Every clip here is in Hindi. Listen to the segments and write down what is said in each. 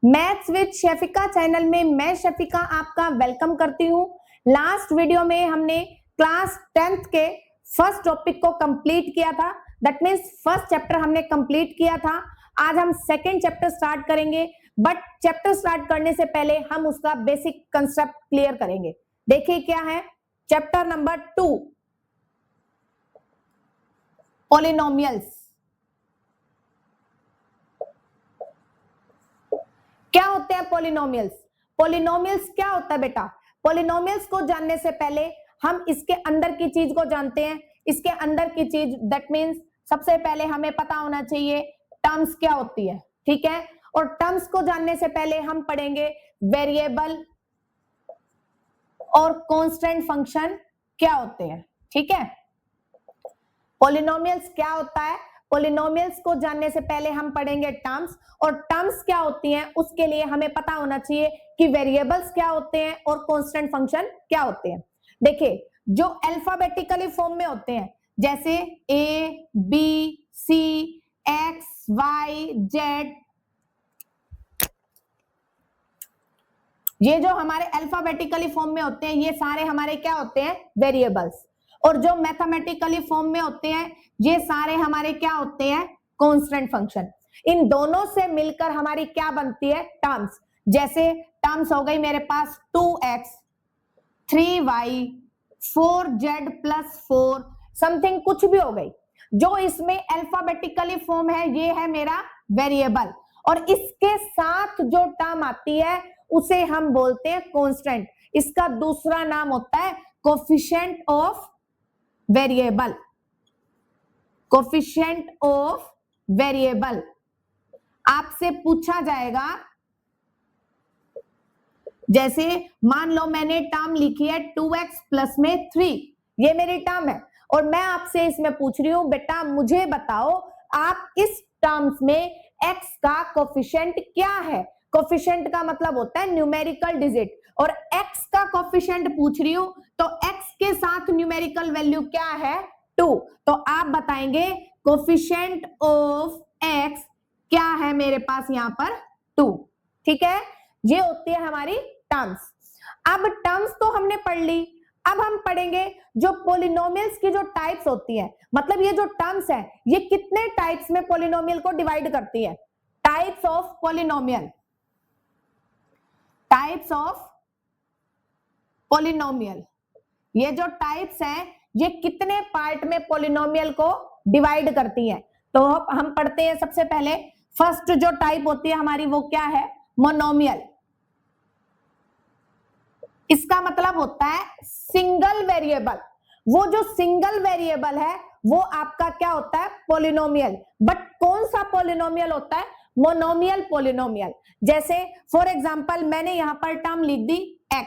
मैथ्स विद शेफिका चैनल में मैं शेफिका आपका वेलकम करती हूँ। लास्ट वीडियो में हमने क्लास 10th के फर्स्ट टॉपिक को कंप्लीट किया था, दैट मीन्स फर्स्ट चैप्टर हमने कंप्लीट किया था। आज हम सेकंड चैप्टर स्टार्ट करेंगे, बट चैप्टर स्टार्ट करने से पहले हम उसका बेसिक कंसेप्ट क्लियर करेंगे। देखिए क्या है चैप्टर नंबर 2, पॉलिनोमियल्स। क्या होते हैं पॉलिनोमियल्स? पॉलिनोमियल्स क्या होता है बेटा? पॉलिनोमियल्स को जानने से पहले हम इसके अंदर की चीज को जानते हैं। इसके अंदर की चीज दैट मीन्स सबसे पहले हमें पता होना चाहिए टर्म्स क्या होती है, ठीक है। और टर्म्स को जानने से पहले हम पढ़ेंगे वेरिएबल और कांस्टेंट फंक्शन क्या होते हैं, ठीक है। पॉलिनोमियल्स क्या होता है, पॉलिनोमियल्स को जानने से पहले हम पढ़ेंगे टर्म्स, और टर्म्स क्या होती हैं उसके लिए हमें पता होना चाहिए कि वेरिएबल्स क्या होते हैं और कांस्टेंट फंक्शन क्या होते हैं। देखिए जो अल्फाबेटिकली फॉर्म में होते हैं जैसे A B C X Y Z, ये जो हमारे अल्फाबेटिकली फॉर्म में होते हैं ये सारे हमारे क्या होते हैं? वेरिएबल्स। और जो मैथमेटिकली फॉर्म में होते हैं ये सारे हमारे क्या होते हैं? Constant function. इन दोनों से मिलकर हमारी क्या बनती है? टर्म्स। जैसे टर्म्स हो गई मेरे पास 2x 3y 4z plus 4 something, कुछ भी हो गई। जो इसमें अल्फाबेटिकली फॉर्म है ये है मेरा वेरिएबल, और इसके साथ जो टर्म आती है उसे हम बोलते हैं कांस्टेंट। इसका दूसरा नाम होता है coefficient of variable. Coefficient of variable आपसे पूछा जाएगा, जैसे मान लो मैंने टर्म लिखी है 2x प्लस में 3, ये मेरी टर्म है, और मैं आपसे इसमें पूछ रही हूं बेटा मुझे बताओ आप इस टर्म्स में x का कोफिशिएंट क्या है। कोफिशिएंट का मतलब होता है न्यूमेरिकल डिजिट, और x का कोफिशिएंट पूछ रही हूं तो x के साथ न्यूमेरिकल वैल्यू क्या है? 2। तो आप बताएंगे कोफिशिएंट ऑफ x क्या है मेरे पास यहाँ पर? 2, ठीक है। ये होती है हमारी टर्म्स। अब टर्म्स तो हमने पढ़ ली, अब हम पढ़ेंगे जो पॉलिनोमियल्स की जो टाइप्स होती है, मतलब ये जो टर्म्स है ये कितने टाइप्स में पॉलिनोमियल को डिवाइड करती है। Types of polynomial, types of polynomial, ये जो टाइप्स हैं ये कितने पार्ट में पॉलिनोमियल को डिवाइड करती है। तो हम पढ़ते हैं सबसे पहले फर्स्ट जो टाइप होती है हमारी वो क्या है? मोनोमियल। इसका मतलब होता है सिंगल वेरिएबल। वो जो सिंगल वेरिएबल है वो आपका क्या होता है? पॉलिनोमियल। बट कौन सा पॉलिनोमियल होता है? Monomial polynomial. जैसे फॉर एग्जांपल मैंने यहां पर टर्म लिख दी x,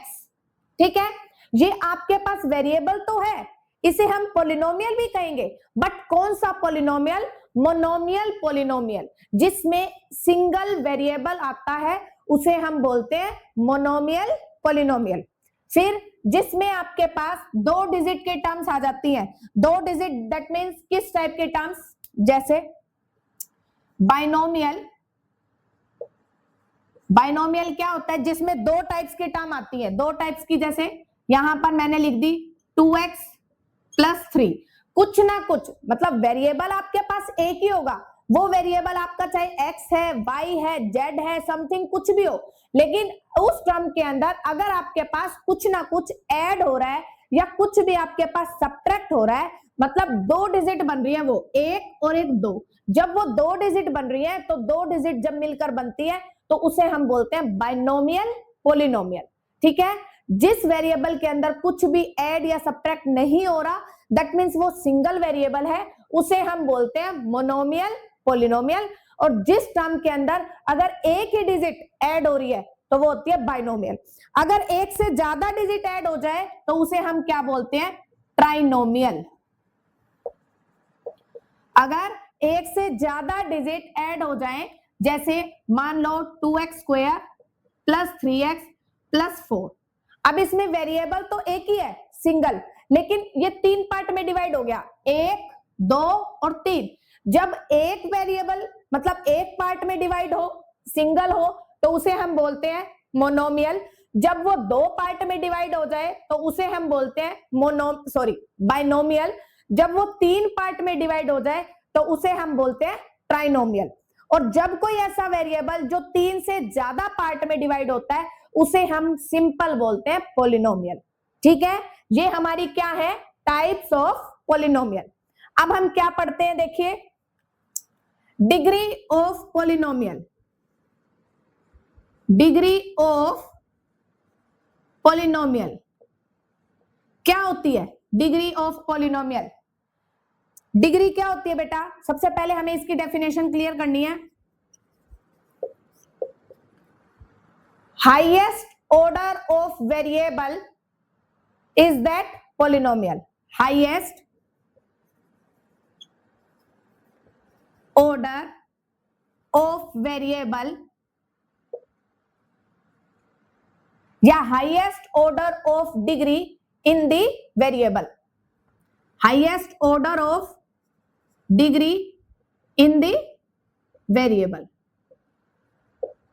ठीक है। ये आपके पास वेरिएबल तो है, इसे हम पॉलिनोमियल भी कहेंगे, बट कौन सा पॉलिनोमियल? Monomial polynomial. जिसमें सिंगल वेरिएबल आता है उसे हम बोलते हैं मोनोमियल पॉलिनोमियल। फिर जिसमें आपके पास 2 डिजिट के टर्म्स आ जाती हैं, 2 डिजिट दैट मीन्स किस टाइप के टर्म्स? जैसे बाइनोमियल। बाइनोमियल क्या होता है? जिसमें 2 टाइप्स की टर्म आती है, 2 टाइप्स की, जैसे यहां पर मैंने लिख दी 2x प्लस 3, कुछ ना कुछ मतलब वेरिएबल आपके पास एक ही होगा। वो वेरिएबल आपका चाहे x है y है z है समथिंग कुछ भी हो, लेकिन उस टर्म के अंदर अगर आपके पास कुछ ना कुछ ऐड हो रहा है या कुछ भी आपके पास सब्ट्रैक्ट हो रहा है, मतलब 2 डिजिट बन रही है, वो 1 और 1 2, जब वो 2 डिजिट बन रही है तो 2 डिजिट जब मिलकर बनती है तो उसे हम बोलते हैं बाइनोमियल पॉलिनोमियल, ठीक है। जिस वेरिएबल के अंदर कुछ भी ऐड या सब्ट्रैक्ट नहीं हो रहा, दैट मीन्स वो सिंगल वेरिएबल है, उसे हम बोलते हैं मोनोमियल पॉलिनोमियल। और जिस टर्म के अंदर अगर एक ही डिजिट ऐड हो रही है तो वो होती है बाइनोमियल। अगर एक से ज्यादा डिजिट ऐड हो जाए तो उसे हम क्या बोलते हैं? ट्राइनोमियल। अगर एक से ज्यादा डिजिट ऐड हो जाए, जैसे मान लो 2x square plus 3x plus 4, अब इसमें वेरिएबल तो एक ही है सिंगल, लेकिन ये 3 पार्ट में डिवाइड हो गया, 1 2 और 3। जब एक वेरिएबल मतलब एक पार्ट में डिवाइड हो, सिंगल हो, तो उसे हम बोलते हैं मोनोमियल। जब वो दो पार्ट में डिवाइड हो जाए तो उसे हम बोलते हैं बाइनोमियल। जब वो तीन पार्ट में डिवाइड हो जाए तो उसे हम बोलते हैं ट्राइनोमियल। और जब कोई ऐसा वेरिएबल जो तीन से ज्यादा पार्ट में डिवाइड होता है उसे हम सिंपल बोलते हैं पॉलिनोमियल। ठीक है, ये हमारी क्या है, टाइप्स ऑफ पॉलिनोमियल। अब हम क्या पढ़ते हैं, देखिए degree of polynomial. Degree of polynomial क्या होती है? डिग्री ऑफ पॉलिनोमियल, डिग्री क्या होती है बेटा? सबसे पहले हमें इसकी डेफिनेशन क्लियर करनी है। Highest order of variable is that polynomial. Highest order of variable या highest order of degree in the variable. Highest order of degree in the variable.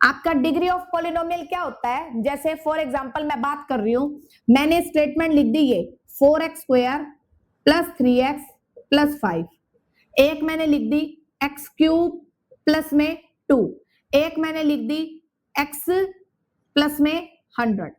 आपका डिग्री ऑफ पॉलिनोमियल क्या होता है? जैसे फॉर एग्जांपल मैं बात कर रही हूं, मैंने स्टेटमेंट लिख दी ये 4x square plus 3x plus 5। एक मैंने लिख दी x क्यूब प्लस में 2। एक मैंने लिख दी x प्लस में 100।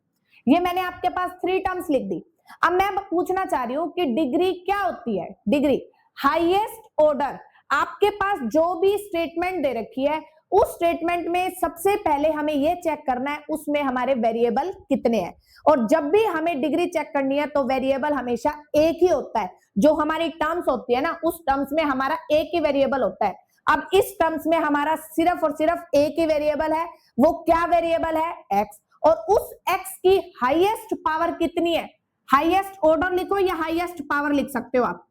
ये मैंने आपके पास 3 टर्म्स लिख दी। अब मैं पूछना चाह रही हूं कि डिग्री क्या होती है? Degree highest order. आपके पास जो भी स्टेटमेंट दे रखी है उस स्टेटमेंट में सबसे पहले हमें यह चेक करना है उसमें हमारे वेरिएबल कितने हैं। और जब भी हमें डिग्री चेक करनी है तो वेरिएबल हमेशा एक ही होता है। जो हमारी टर्म्स होती है ना, उस टर्म्स में हमारा एक ही वेरिएबल होता है। अब इस टर्म्स में हमारा सिर्फ और सिर्फ एक ही वेरिएबल है। वो क्या वेरिएबल है? x। और उस x की हाईएस्ट पावर कितनी है? हाईएस्ट ऑर्डर लिखो या हाईएस्ट पावर लिख सकते हो आप,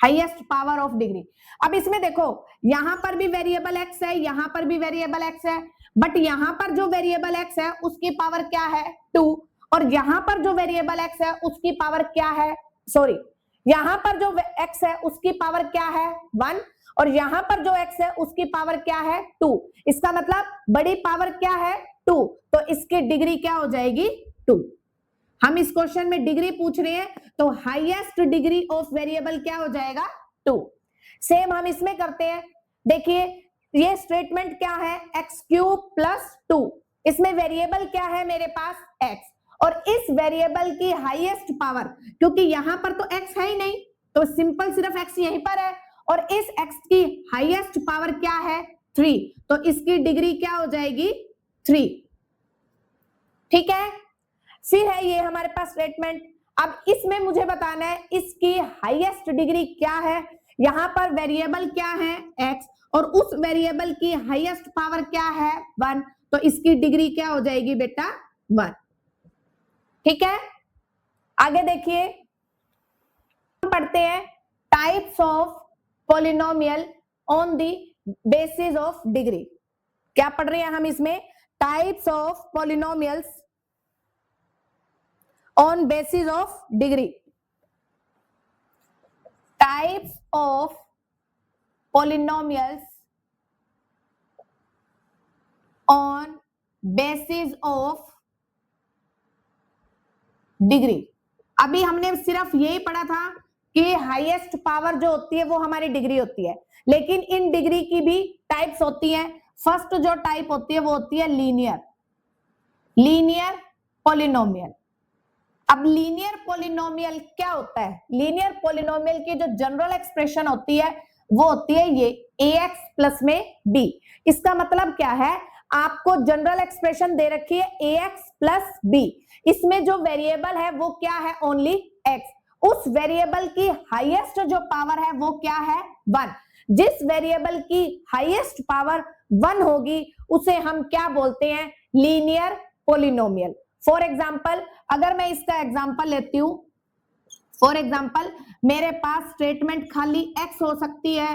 हाईएस्ट पावर ऑफ डिग्री। अब इसमें देखो यहां पर भी वेरिएबल x है, यहां पर भी वेरिएबल x है, बट यहां पर जो वेरिएबल x है उसकी पावर क्या है? 2। और यहां पर जो वेरिएबल x है उसकी पावर क्या है? यहां पर जो x है उसकी पावर क्या है? 1। और यहां पर जो x है उसकी पावर क्या है? 2। इसका मतलब बड़ी पावर क्या है? 2। तो इसकी डिग्री क्या हो जाएगी? 2। हम इस क्वेश्चन में डिग्री पूछ रहे हैं तो हाईएस्ट डिग्री ऑफ वेरिएबल क्या हो जाएगा? 2। सेम हम इसमें करते हैं। देखिए ये स्टेटमेंट क्या है? x cube plus 2। इसमें वेरिएबल क्या है मेरे पास? x। और इस वेरिएबल की हाईएस्ट पावर, क्योंकि यहां पर तो x है ही नहीं तो सिंपल सिर्फ x यहीं पर है, और इस x की हाईएस्ट पावर क्या है? 3। तो इसकी डिग्री क्या हो जाएगी? 3। ठीक है, फिर है ये हमारे पास स्टेटमेंट। अब इसमें मुझे बताना है इसकी हाईएस्ट डिग्री क्या है। यहां पर वेरिएबल क्या है? x। और उस वेरिएबल की हाईएस्ट पावर क्या है? 1। तो इसकी डिग्री क्या हो जाएगी बेटा? 1। ठीक है, आगे देखिए हम पढ़ते हैं types of polynomial on the basis of degree. क्या पढ़ रहे हैं हम इसमें? Types of polynomials on basis of degree। Types of polynomials on basis of degree। अभी हमने सिर्फ यही पढ़ा था कि हाईएस्ट पावर जो होती है वो हमारी डिग्री होती है, लेकिन इन डिग्री की भी टाइप्स होती हैं। फर्स्ट जो टाइप होती है वो होती है लीनियर पॉलिनोमियल। अब लीनियर पॉलिनोमियल क्या होता है? लीनियर पॉलिनोमियल की जो जनरल एक्सप्रेशन होती है वो होती है ये ax प्लस में b। इसका मतलब क्या है? आपको जनरल एक्सप्रेशन दे रखी है ax प्लस b। इसमें जो वेरिएबल है वो क्या है? Only x। उस वेरिएबल की हाईएस्ट जो पावर है वो क्या है? 1। जिस वेरिएबल की हाईएस्ट पावर 1 होगी उसे हम क्या बोलते हैं? Linear polynomial. फॉर एग्जाम्पल अगर मैं इसका एग्जाम्पल लेती हूं, फॉर एग्जाम्पल मेरे पास स्टेटमेंट खाली x हो सकती है,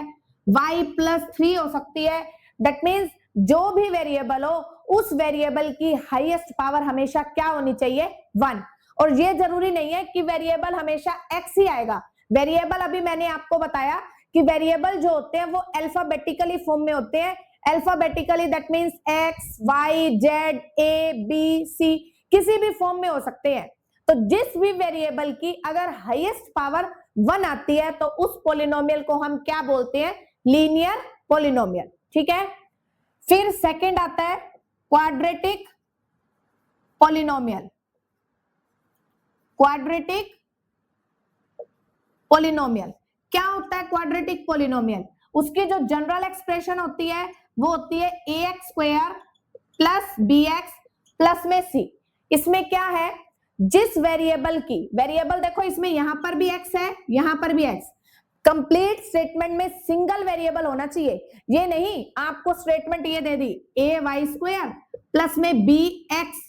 y प्लस 3 हो सकती है। दैट मीन्स जो भी वेरिएबल हो उस वेरिएबल की हाईएस्ट पावर हमेशा क्या होनी चाहिए? 1। और ये जरूरी नहीं है कि वेरिएबल हमेशा x ही आएगा। वेरिएबल अभी मैंने आपको बताया कि वेरिएबल जो होते हैं वो अल्फाबेटिकली फॉर्म में होते हैं। Alphabetically, that means X Y Z A B C, किसी भी फॉर्म में हो सकते हैं। तो जिस भी वेरिएबल की अगर हाईएस्ट पावर 1 आती है तो उस पॉलिनोमियल को हम क्या बोलते हैं? Linear polynomial. ठीक है, फिर सेकंड आता है क्वाड्रेटिक पॉलिनोमियल। क्वाड्रेटिक पॉलिनोमियल क्या होता है? क्वाड्रेटिक पॉलिनोमियल, उसकी जो जनरल एक्सप्रेशन होती है वो होती है ax square plus bx plus में c। इसमें क्या है? जिस वेरिएबल की, वेरिएबल देखो इसमें यहां पर भी x है, यहां पर भी x, कंप्लीट स्टेटमेंट में सिंगल वेरिएबल होना चाहिए। ये नहीं आपको स्टेटमेंट ये दे दी a वाई स्क्वायर प्लस में b x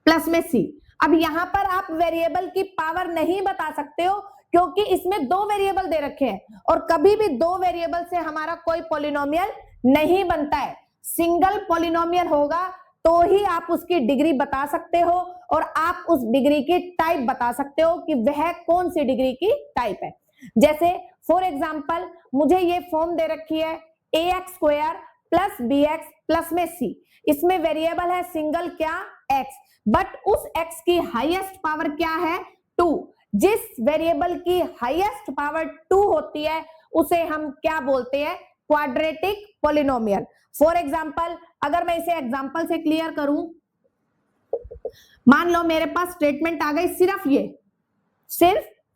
प्लस में c। अब यहां पर आप वेरिएबल की पावर नहीं बता सकते हो क्योंकि इसमें दो वेरिएबल दे रखे हैं और कभी भी दो वेरिएबल से हमारा कोई पॉलिनोमियल नहीं बनता है। सिंगल पॉलिनोमियल होगा तो ही आप उसकी डिग्री बता सकते हो और आप उस डिग्री की टाइप बता सकते हो कि वह कौन सी डिग्री की टाइप है। जैसे फॉर एग्जांपल मुझे ये फॉर्म दे रखी है ax square plus bx plus में c। इसमें वेरिएबल है सिंगल क्या? x, बट उस x की हाईएस्ट पावर क्या है? 2। जिस वेरिएबल की हाईएस्ट पावर 2 होती है उसे हम क्या बोलते हैं? Quadratic polynomial. फॉर एग्जांपल अगर मैं इसे एग्जांपल से क्लियर करूं, मान लो मेरे पास स्टेटमेंट आ गई सिर्फ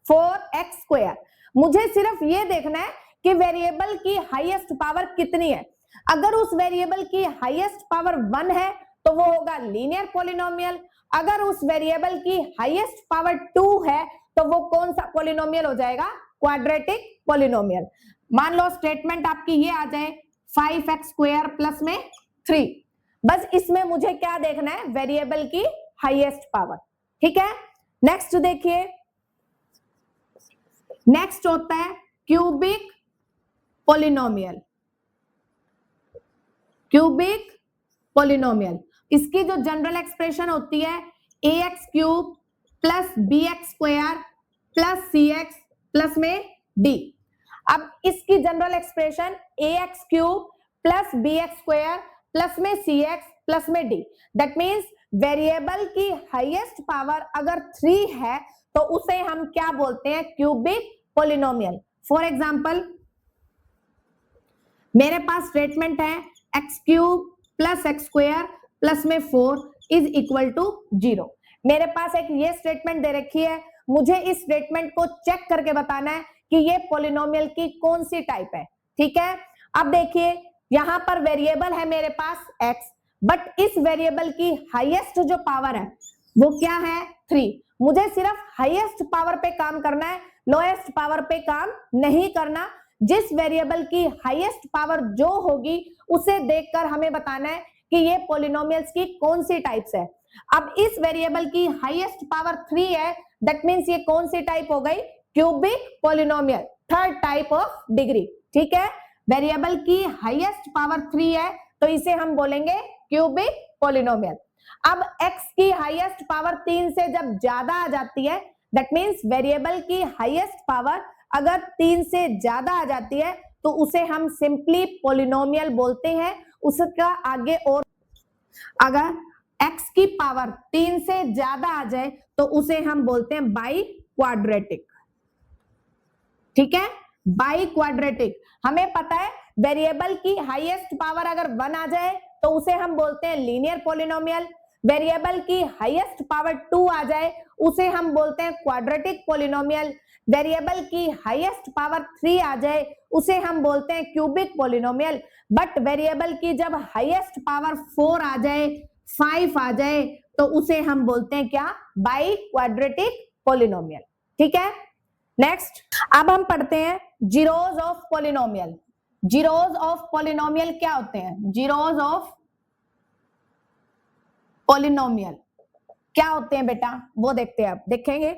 4x स्क्वायर। मुझे सिर्फ ये देखना है कि वेरिएबल की हाईएस्ट पावर कितनी है। अगर उस वेरिएबल की हाईएस्ट पावर 1 है तो वो होगा लीनियर पॉलिनोमियल। अगर उस वेरिएबल की हाईएस्ट पावर 2 है तो वो कौन सा पॉलिनोमियल हो जाएगा? Quadratic polynomial. मान लो स्टेटमेंट आपकी ये आ जाए 5x स्क्वायर प्लस में 3। बस इसमें मुझे क्या देखना है? वेरिएबल की हाईएस्ट पावर। ठीक है, नेक्स्ट देखिए, नेक्स्ट होता है क्यूबिक पॉलिनोमियल। क्यूबिक पॉलिनोमियल, इसकी जो जनरल एक्सप्रेशन होती है ax cube plus bx square plus cx plus में d। अब इसकी general expression ax cube plus bx square plus में cx प्लस में d। दैट मींस वेरिएबल की हाईएस्ट पावर अगर 3 है तो उसे हम क्या बोलते हैं? Cubic polynomial. फॉर एग्जांपल मेरे पास स्टेटमेंट है x cube plus x square plus में 4 इज इक्वल टू 0। मेरे पास एक ये स्टेटमेंट दे रखी है, मुझे इस स्टेटमेंट को चेक करके बताना है कि ये पॉलिनोमियल की कौन सी टाइप है। ठीक है, अब देखिए यहां पर वेरिएबल है मेरे पास x, बट इस वेरिएबल की हाईएस्ट जो पावर है वो क्या है? 3। मुझे सिर्फ हाईएस्ट पावर पे काम करना है, लोएस्ट पावर पे काम नहीं करना। जिस वेरिएबल की हाईएस्ट पावर जो होगी उसे देखकर हमें बताना है कि ये पॉलिनोमियल्स की कौन सी टाइप्स है। अब इस वेरिएबल की हाईएस्ट पावर 3 है, दैट मींस ये कौन सी टाइप हो गई? Cubic polynomial, third type of degree. ठीक है, वेरिएबल की हाईएस्ट पावर 3 है तो इसे हम बोलेंगे क्यूबिक पॉलिनोमियल। अब x की हाईएस्ट पावर 3 से जब ज्यादा आ जाती है, दैट मींस वेरिएबल की हाईएस्ट पावर अगर 3 से ज्यादा आ जाती है तो उसे हम सिंपली पॉलिनोमियल बोलते हैं। उसका आगे और अगर x की पावर 3 से ज्यादा आ जाए तो उसे हम बोलते हैं बाई क्वाड्रेटिक। ठीक है, बाई क्वाड्रेटिक। हमें पता है वेरिएबल की हाईएस्ट पावर अगर 1 आ जाए तो उसे हम बोलते हैं लीनियर पॉलिनोमियल। वेरिएबल की हाईएस्ट पावर 2 आ जाए उसे हम बोलते हैं क्वाड्रेटिक पॉलिनोमियल। वेरिएबल की हाईएस्ट पावर 3 आ जाए उसे हम बोलते हैं क्यूबिक पॉलिनोमियल। बट वेरिएबल की जब हाईएस्ट पावर 4 आ जाए, 5 आ जाए तो उसे हम बोलते हैं क्या? By quadratic polynomial. ठीक है, नेक्स्ट अब हम पढ़ते हैं zeros of polynomial. Zeros of polynomial क्या होते हैं? जीरोज ऑफ पॉलिनोमियल क्या होते हैं बेटा, वो देखते हैं। आप देखेंगे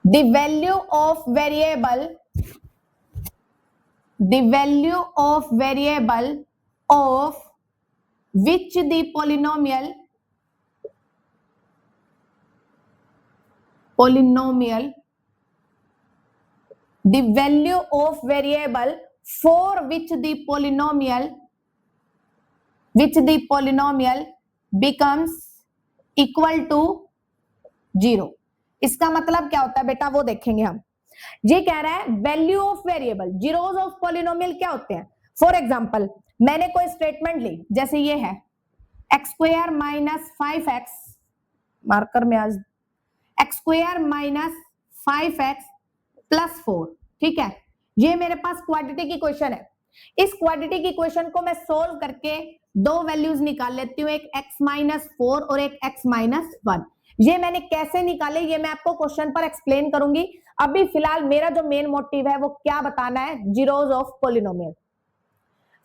the value of variable of which the polynomial the value of variable for which the polynomial becomes equal to 0। इसका मतलब क्या होता है बेटा, वो देखेंगे हम। ये कह रहा है value of variable, zeros of polynomial क्या होते हैं। फॉर एग्जांपल मैंने कोई स्टेटमेंट ली, जैसे ये है x square minus 5x, marker में आज x square minus 5x plus 4, ठीक है। ये मेरे पास क्वाड्रेटिक इक्वेशन है। इस क्वाड्रेटिक इक्वेशन को मैं सोल्व करके दो वैल्यूज निकाल लेती हूँ, एक x माइनस 4 और एक x माइनस 1। ये मैंने कैसे निकाले ये मैं आपको क्वेश्चन पर एक्सप्लेन करूंगी। अभी फिलहाल मेरा जो मेन मोटिव है वो क्या बताना है, zeros of polynomial.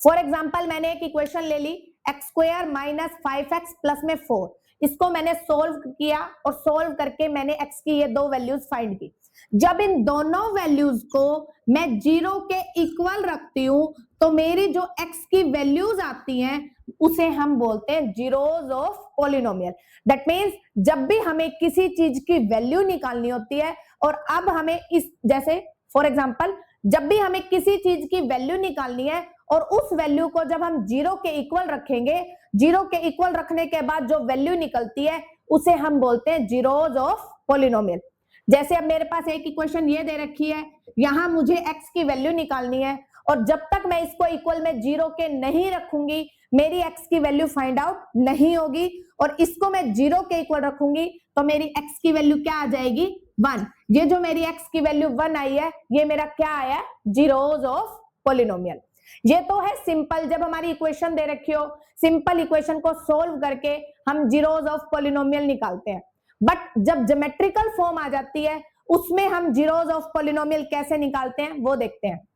For example मैंने एक इक्वेशन ले ली x square minus 5x plus में 4, इसको मैंने सोल्व किया और सोल्व करके मैंने x की ये दो वैल्यूज फाइंड की। जब इन दोनों वैल्यूज को मैं 0 के इक्वल रखती हूं तो मेरी जो x की वैल्यूज आती हैं उसे हम बोलते हैं zeros of polynomial. That means जब भी हमें किसी चीज की वैल्यू निकालनी होती है और अब हमें इस जैसे फॉर एग्जांपल जब भी हमें किसी चीज की वैल्यू निकालनी है और उस वैल्यू को जब हम 0 के इक्वल रखेंगे, 0 के इक्वल रखने के बाद जो वैल्यू निकलती है उसे हम बोलते हैं जीरोस ऑफ पॉलिनोमियल। जैसे अब मेरे पास एक इक्वेशन ये दे रखी है, यहां मुझे x की वैल्यू निकालनी है और जब तक मैं इसको इक्वल में 0 के नहीं रखूंगी मेरी x की वैल्यू फाइंड आउट नहीं होगी, और इसको मैं 0 के इक्वल रखूंगी तो मेरी x की वैल्यू क्या आ जाएगी, 1। ये जो मेरी x की वैल्यू 1 आई है ये मेरा क्या आया, जीरोस ऑफ पॉलिनोमियल। ये तो है सिंपल, जब हमारी इक्वेशन दे रखी हो सिंपल इक्वेशन को सोल्व करके हम जीरोस ऑफ पॉलिनोमियल निकालते हैं। बट जब ज्योमेट्रिकल फॉर्म आ जाती है उसमें हम जीरोस ऑफ पॉलिनोमियल कैसे निकालते हैं वो देखते हैं।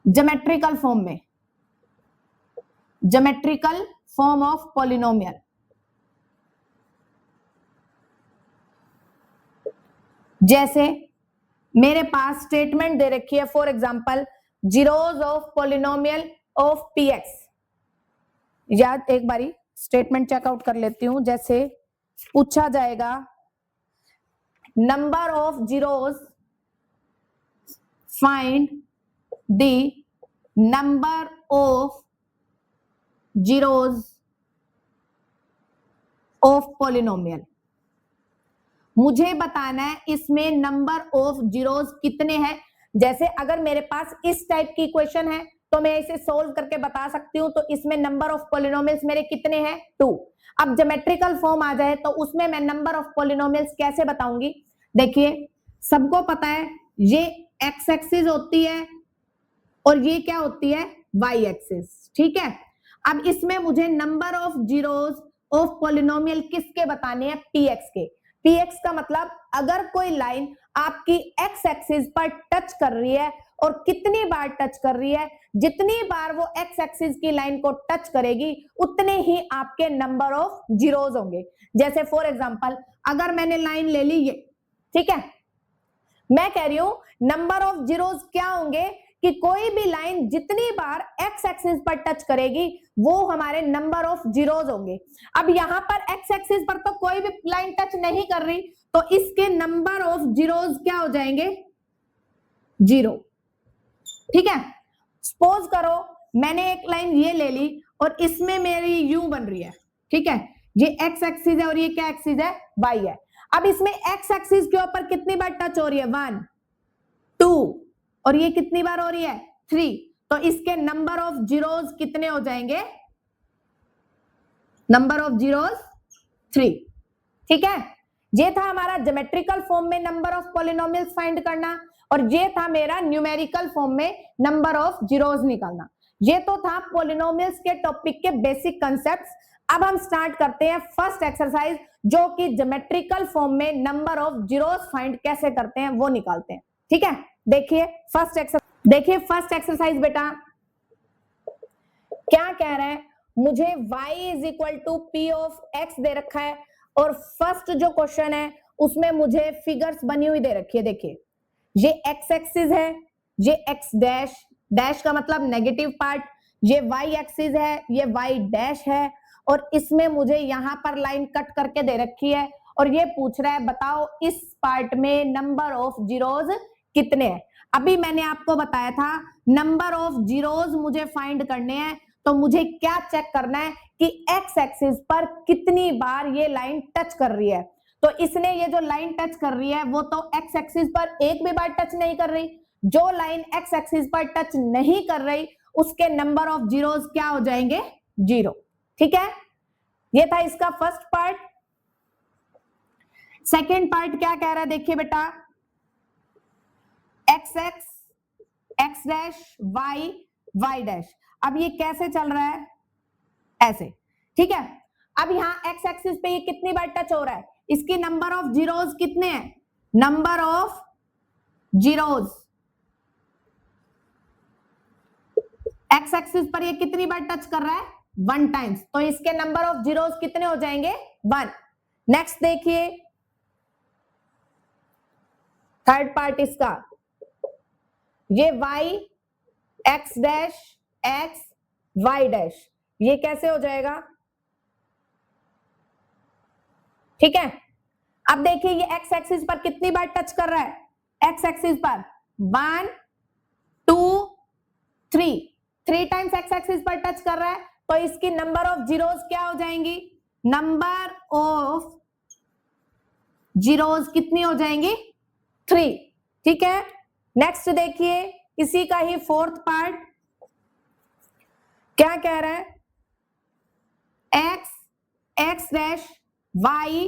ज्योमेट्रिकल फॉर्म में, ज्योमेट्रिकल फॉर्म ऑफ पॉलिनोमियल, जैसे मेरे पास स्टेटमेंट दे रखी है for example zeros of polynomial of px। याद एक बारी स्टेटमेंट चेकआउट कर लेती हूं। जैसे पूछा जाएगा number of zeros, find the number of zeros of polynomial. मुझे बताना है इसमें नंबर ऑफ जीरोस कितने हैं। जैसे अगर मेरे पास इस टाइप की इक्वेशन है तो मैं इसे सोल्व करके बता सकती हूं, तो इसमें नंबर ऑफ पॉलिनोमियल्स मेरे कितने हैं, 2। अब ज्योमेट्रिकल फॉर्म आ जाए तो उसमें मैं नंबर ऑफ पॉलिनोमियल्स कैसे बताऊंगी। देखिए सबको पता है ये एक्स एक्सिस होती है और ये क्या होती है, वाई एक्सिस, ठीक है। अब इसमें मुझे number of zeros of polynomial किसके बताने हैं, पीएक्स के। पीएक्स का मतलब अगर कोई लाइन आपकी एक्स एक्सिस पर टच कर रही है और कितनी बार टच कर रही है, जितनी बार वो एक्स एक्सिस की लाइन को टच करेगी उतने ही आपके नंबर ऑफ जीरोस होंगे। जैसे फॉर एग्जांपल अगर मैंने लाइन ले ली ये, ठीक है, मैं कह रही हूं नंबर ऑफ जीरोस क्या होंगे कि कोई भी लाइन जितनी बार एक्स एक्सिस पर टच करेगी वो हमारे नंबर ऑफ जीरोस होंगे। अब यहां पर एक्स एक्सिस पर तो कोई भी लाइन टच नहीं कर रही तो इसके नंबर ऑफ जीरोस क्या हो जाएंगे, 0, ठीक है। सपोज करो मैंने एक लाइन ये ले ली और इसमें मेरी यू बन रही है, ठीक है, ये एक्स एक्सिस है और ये क्या एक्सिस है, वाई है। अब इसमें एक्स एक्सिस के ऊपर कितनी बार टच हो रही है, 1, 2, और ये कितनी बार हो रही है, 3। तो इसके नंबर ऑफ जीरोस कितने हो जाएंगे, नंबर ऑफ जीरोस 3, ठीक है। ये था हमारा ज्योमेट्रिकल फॉर्म में नंबर ऑफ पॉलिनोमियल्स फाइंड करना, और ये था मेरा न्यूमेरिकल फॉर्म में नंबर ऑफ जीरोस निकालना। ये तो था पॉलिनोमियल्स के टॉपिक के बेसिक कांसेप्ट्स। अब हम स्टार्ट करते हैं फर्स्ट एक्सरसाइज, जो कि ज्योमेट्रिकल फॉर्म में नंबर ऑफ जीरोस फाइंड कैसे करते हैं वो निकालते हैं, ठीक है। देखिए फर्स्ट एक्सरसाइज बेटा क्या कह रहा है, मुझे y is equal to P of x दे रखा है और फर्स्ट जो क्वेश्चन है उसमें मुझे फिगर्स बनी हुई दे रखी है। देखिए ये x एक्सिस है, ये x डैश, डैश का मतलब नेगेटिव पार्ट, ये y एक्सिस है, ये y डैश है, और इसमें मुझे यहां पर लाइन कट करके दे रखी है और ये पूछ रहा है बताओ इस पार्ट में नंबर ऑफ जीरोस कितने हैं। अभी मैंने आपको बताया था नंबर ऑफ जीरोज मुझे फाइंड करने हैं, तो मुझे क्या चेक करना है कि एक्स एक्सिस पर कितनी बार ये लाइन टच कर रही है। तो इसने ये जो लाइन टच कर रही है वो तो एक्स एक्सिस पर एक भी बार टच नहीं कर रही। जो लाइन एक्स एक्सिस पर टच नहीं कर रही उसके नंबर ऑफ जीरोज क्या हो जाएंगे, 0। ठीक है, ये था इसका फर्स्ट पार्ट। सेकेंड पार्ट क्या कह रहा है, देखिए बेटा, X X, X dash, Y, Y dash. अब ये कैसे चल रहा है, ऐसे। ठीक है, अब यहां एक्स एक्सिस पे ये कितनी बार टच हो रहा है, इसकी नंबर ऑफ जीरोज कितने हैं, number of zeros x axis पर ये कितनी बार टच कर रहा है, 1 टाइम्स, तो इसके नंबर ऑफ जीरोज कितने हो जाएंगे, 1। नेक्स्ट देखिए थर्ड पार्ट इसका, ये y x dash x y dash, ये कैसे हो जाएगा। ठीक है, अब देखिए ये x एक्सिस पर कितनी बार टच कर रहा है, x एक्सिस पर 1 2 3 टाइम्स x एक्सिस पर टच कर रहा है, तो इसकी नंबर ऑफ जीरोज क्या हो जाएंगी, नंबर ऑफ जीरोज कितनी हो जाएंगी, 3। ठीक है, नेक्स्ट देखिए इसी का ही फोर्थ पार्ट क्या कह रहा है, x x dash y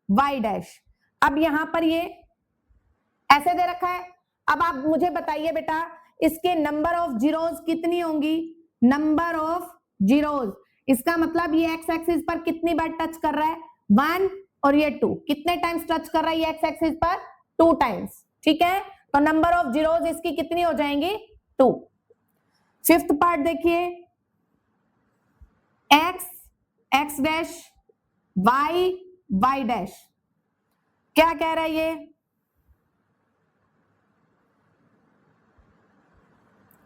y dash. अब यहां पर ये ऐसे दे रखा है। अब आप मुझे बताइए बेटा इसके नंबर ऑफ जीरोज कितनी होंगी, नंबर ऑफ जीरोज, इसका मतलब ये x एक्सिस पर कितनी बार टच कर रहा है, 1 और ये 2, कितने टाइम्स टच कर रहा है ये x एक्सिस पर, 2 टाइम्स। ठीक है, तो नंबर ऑफ जीरोज इसकी कितनी हो जाएंगी, 2। फिफ्थ पार्ट देखिए, x x dash y y dash, क्या कह रहा है ये,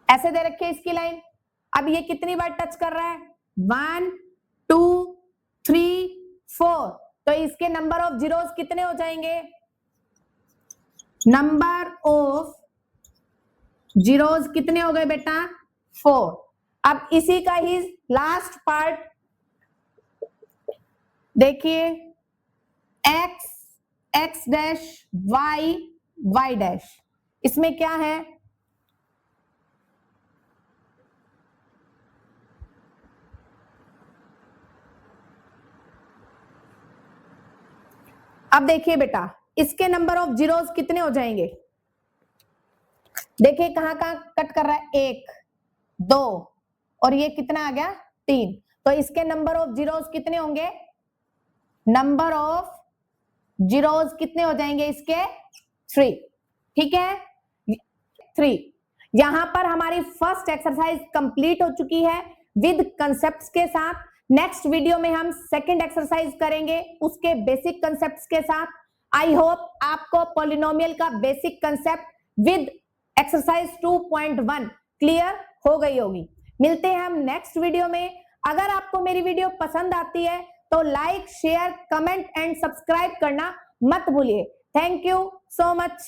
ऐसे दे रखी है इसकी लाइन। अब ये कितनी बार टच कर रहा है, 1 2 3 4, तो इसके नंबर ऑफ जीरोज कितने हो जाएंगे, नंबर ऑफ जीरोज कितने हो गए बेटा, 4। अब इसी का ही लास्ट पार्ट देखिए, x x dash y y dash, इसमें क्या है, अब देखिए बेटा इसके नंबर ऑफ जीरोज कितने हो जाएंगे, देखिए कहां कहां कट कर रहा है, 1 2 और ये कितना आ गया, 3, तो इसके नंबर ऑफ जीरोज कितने होंगे, नंबर ऑफ जीरोज कितने हो जाएंगे इसके, 3। ठीक है, 3। यहां पर हमारी फर्स्ट एक्सरसाइज कंप्लीट हो चुकी है विद कंसेप्ट्स के साथ। नेक्स्ट वीडियो में हम सेकंड एक्सरसाइज करेंगे उसके बेसिक कंसेप्ट्स के साथ। आई होप आपको पॉलिनोमियल का basic concept with exercise 2.1 clear हो गई होगी। मिलते हैं हम नेक्स्ट वीडियो में। अगर आपको मेरी वीडियो पसंद आती है तो like share comment and subscribe करना मत भूलिए। Thank you so much.